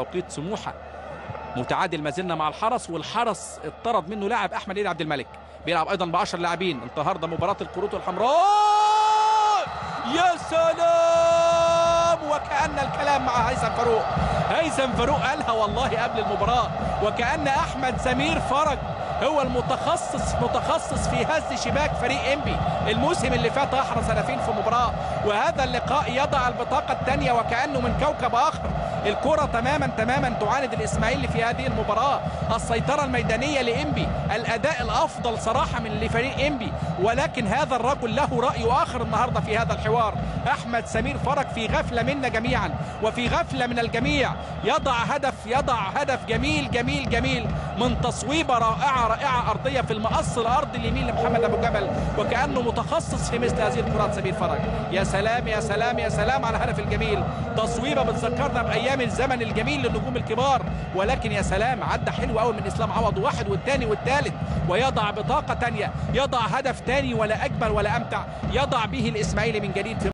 بتوقيت سموحه. متعادل ما زلنا مع الحرس، والحرس اتطرد منه لاعب احمد عيد عبد الملك. بيلعب ايضا ب10 لاعبين. النهارده مباراه الكروت الحمراء. يا سلام، وكأن الكلام مع هيثم فاروق. هيثم فاروق قالها والله قبل المباراه، وكأن احمد سمير فرج هو متخصص في هز شباك فريق انبي. الموسم اللي فات احرز هدفين في مباراه، وهذا اللقاء يضع البطاقه الثانيه وكأنه من كوكب اخر. الكرة تماما تعاند الاسماعيلي في هذه المباراة. السيطرة الميدانية لإنبي، الأداء الأفضل صراحة من لفريق إنبي، ولكن هذا الرجل له رأي آخر النهاردة في هذا الحوار. أحمد سمير فرج في غفلة منا جميعا وفي غفلة من الجميع. يضع هدف جميل من تصويبة رائعة أرضية في المقص الأرضي اليمين لمحمد أبو جبل، وكأنه متخصص في مثل هذه الكرات. سمير فرج، يا سلام يا سلام يا سلام على الهدف الجميل. تصويبة بتذكرنا بأيام الزمن الجميل للنجوم الكبار، ولكن يا سلام عدى حلو قوي من اسلام عوض، واحد والثاني والثالث، ويضع بطاقة ثانية، يضع هدف ثاني ولا أجمل ولا أمتع، يضع به الإسماعيلي من جديد في